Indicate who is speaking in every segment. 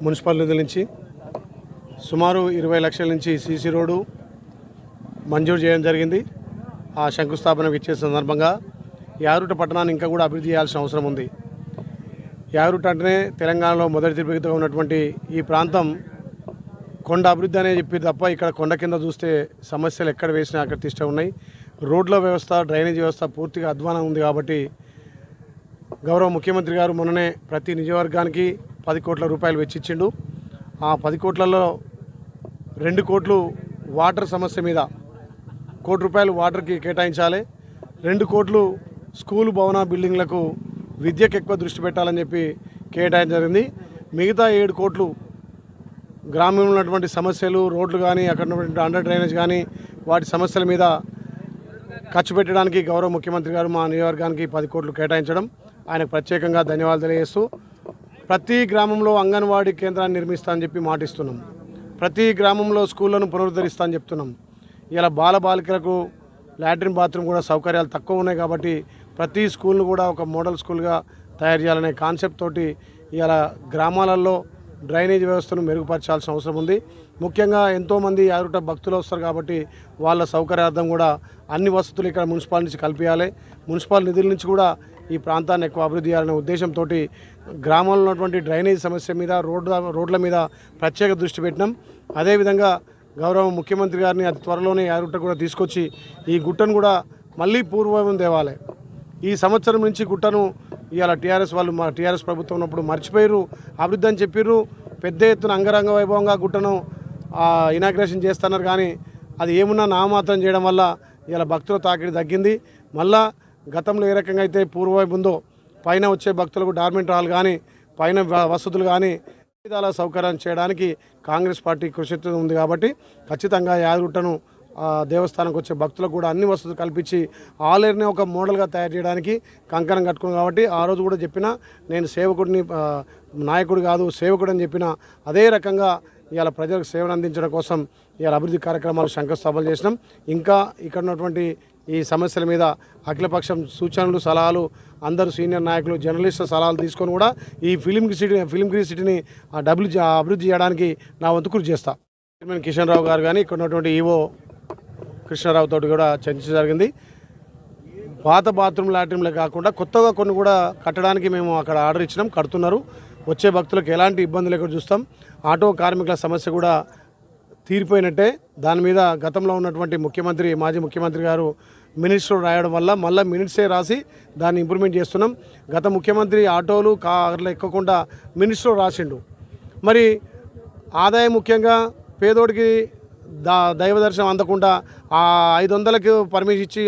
Speaker 1: Municipal నిధుల నుంచి సుమారు 20 లక్షల నుంచి సీసీ రోడ్డు మంజూరు చేయడం జరిగింది. ఆ శంకుస్థాపన ఇచ్చే సందర్భంగా యాదగిరిగుట్ట పట్టణాన్ని ఇంకా కూడా అభివృద్ధి చేయాల్సిన అవసరం ఉంది. యాదగిరిగుట్ట అంటేనే తెలంగాణలో మొదటి తిరుగుతూ ఉన్నటువంటి ఈ ప్రాంతం కొండ అభివృద్ధి అనే చెప్పి తప్ప ఇక్కడ కొండ కింద చూస్తే సమస్యలు ఎక్కడ వేసినా అక్కడ తిష్ట ఉన్నాయి. రోడ్ల వ్యవస్థ, డ్రైనేజ్ వ్యవస్థ పూర్తిగా అధ్వానం ఉంది. కాబట్టి గౌరవ ముఖ్యమంత్రి గారు మొన్ననే ప్రతి నియోజకవర్గానికి 10 కోట్ల రూపాయలు వెచ్చిచ్చిండు. ఆ 10 కోట్లలో 2 కోట్లు వాటర్ సమస్య మీద, ₹1 కోటి వాటర్కి కేటాయించాలి. 2 కోట్లు స్కూలు భవన బిల్డింగ్లకు విద్యకు ఎక్కువ దృష్టి పెట్టాలని చెప్పి కేటాయించడం జరిగింది. మిగతా 7 కోట్లు గ్రామంలో ఉన్నటువంటి సమస్యలు, రోడ్లు కానీ, అక్కడ ఉన్నటువంటి అండర్ డ్రైనేజ్ కానీ వాటి సమస్యల మీద ఖర్చు పెట్టడానికి గౌరవ ముఖ్యమంత్రి గారు మా నియోజకవర్గానికి 10 కోట్లు కేటాయించడం ఆయనకు ప్రత్యేకంగా ధన్యవాదాలు తెలియజేస్తూ, ప్రతి గ్రామంలో అంగన్వాడీ కేంద్రాన్ని నిర్మిస్తామని చెప్పి మాటిస్తున్నాం. ప్రతి గ్రామంలో స్కూళ్లను పునరుద్ధరిస్తామని చెప్తున్నాం. ఇలా బాలబాలికలకు లాట్రిన్ బాత్రూమ్ కూడా సౌకర్యాలు తక్కువ ఉన్నాయి. కాబట్టి ప్రతి స్కూల్ను కూడా ఒక మోడల్ స్కూల్గా తయారు చేయాలనే కాన్సెప్ట్ తోటి ఇలా గ్రామాలలో డ్రైనేజ్ వ్యవస్థను మెరుగుపరచాల్సిన అవసరం ఉంది. ముఖ్యంగా ఎంతోమంది యాదగిరిగుట్ట భక్తులు వస్తారు కాబట్టి వాళ్ళ సౌకర్యార్థం కూడా అన్ని వసతులు ఇక్కడ మున్సిపాలిటీ నుంచి కల్పించాలి. మున్సిపల్ నిధుల నుంచి కూడా ఈ ప్రాంతాన్ని ఎక్కువ అభివృద్ధి చేయాలనే ఉద్దేశంతో గ్రామంలో ఉన్నటువంటి డ్రైనేజ్ సమస్య మీద, రోడ్ల మీద ప్రత్యేక దృష్టి పెట్టినాం. అదేవిధంగా గౌరవ ముఖ్యమంత్రి గారిని అతి త్వరలోనే యాదగిరిగుట్ట కూడా తీసుకొచ్చి ఈ గుట్టను కూడా మళ్ళీ పూర్వవైభవం తేవాలి. ఈ సంవత్సరం నుంచి గుట్టను ఇవాళ టీఆర్ఎస్ వాళ్ళు, మా టీఆర్ఎస్ ప్రభుత్వం ఉన్నప్పుడు మర్చిపోయారు, అభివృద్ధి అని చెప్పారు. పెద్ద ఎత్తున అంగరంగ వైభవంగా గుట్టను ఇనాగ్రేషన్ చేస్తున్నారు. కానీ అది ఏమున్నా నామాత్రం చేయడం వల్ల ఇలా భక్తుల తాకిడి తగ్గింది. మళ్ళా గతంలో ఏ రకంగా అయితే పూర్వవైపు ఉందో పైన వచ్చే భక్తులకు డార్మెంట్ హాల్ కానీ, పైన వసతులు కానీ విధాల సౌకర్యం చేయడానికి కాంగ్రెస్ పార్టీ కృషి ఉంది. కాబట్టి ఖచ్చితంగా యాదగిరిగుట్టను దేవస్థానంకి వచ్చే భక్తులకు కూడా అన్ని వసతులు కల్పించి ఆలేరుని ఒక మోడల్గా తయారు చేయడానికి కంకణం కట్టుకున్నాను. కాబట్టి ఆ రోజు కూడా చెప్పిన, నేను సేవకుడిని, నాయకుడు కాదు సేవకుడు అని చెప్పిన. అదే రకంగా ఇవాళ ప్రజలకు సేవను అందించడం కోసం ఇవాళ అభివృద్ధి కార్యక్రమాలు శంకుస్థాపన చేసినాం. ఇంకా ఇక్కడ ఉన్నటువంటి ఈ సమస్యల మీద అఖిలపక్షం సూచనలు, సలహాలు, అందరూ సీనియర్ నాయకులు, జర్నలిస్టుల సలహాలు తీసుకొని కూడా ఈ ఫిలిం గ్రీన్ సిటీని అభివృద్ధి చేయడానికి నా వంతు కృషి చేస్తా. చైర్మన్ కిషన్ రావు గారు కానీ, ఇక్కడ ఉన్నటువంటి ఈవో కృష్ణారావు తోటి కూడా చర్చించడం జరిగింది. పాత బాత్రూమ్ లాట్రిన్లే కాకుండా కొత్తగా కొన్ని కూడా కట్టడానికి మేము అక్కడ ఆర్డర్ ఇచ్చినాం, కడుతున్నారు. వచ్చే భక్తులకు ఎలాంటి ఇబ్బంది లేకుండా చూస్తాం. ఆటో కార్మికుల సమస్య కూడా తీరిపోయినట్టే. దాని మీద గతంలో ఉన్నటువంటి ముఖ్యమంత్రి, మాజీ ముఖ్యమంత్రి గారు మినిట్స్లో రాయడం వల్ల మళ్ళీ మినిట్సే రాసి దాన్ని ఇంప్రూవ్మెంట్ చేస్తున్నాం. గత ముఖ్యమంత్రి ఆటోలు, కార్లు ఎక్కకుండా మినిట్స్లో రాసిండు. మరి ఆదాయం ముఖ్యంగా పేదోడికి దైవ దర్శనం అందకుండా 500కి పర్మిషన్ ఇచ్చి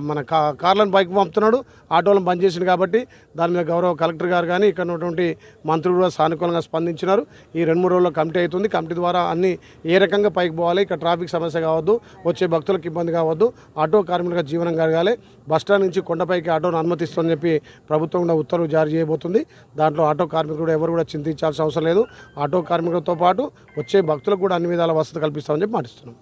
Speaker 1: మన కార్లను బైక్ పంపుతున్నాడు, ఆటోలను బంద్ చేసింది. కాబట్టి దాని మీద గౌరవ కలెక్టర్ గారు కానీ, ఇక్కడ ఉన్నటువంటి మంత్రులు కూడా సానుకూలంగా స్పందించినారు. ఈ 2-3 రోజుల్లో కమిటీ అవుతుంది. కమిటీ ద్వారా అన్ని ఏ రకంగా పైకి పోవాలి, ఇక్కడ ట్రాఫిక్ సమస్య కావద్దు, వచ్చే భక్తులకు ఇబ్బంది కావద్దు, ఆటో కార్మికులకు జీవనం కలగాలి, బస్టాండ్ నుంచి కొండపైకి ఆటోను అనుమతిస్తుందని చెప్పి ప్రభుత్వం కూడా ఉత్తర్వులు జారీ చేయబోతుంది. దాంట్లో ఆటో కార్మికులు ఎవరు కూడా చింతించాల్సిన అవసరం లేదు. ఆటో కార్మికులతో పాటు వచ్చే భక్తులకు కూడా అన్ని విధాల వసతి కల్పిస్తామని చెప్పి మాటిస్తున్నాం.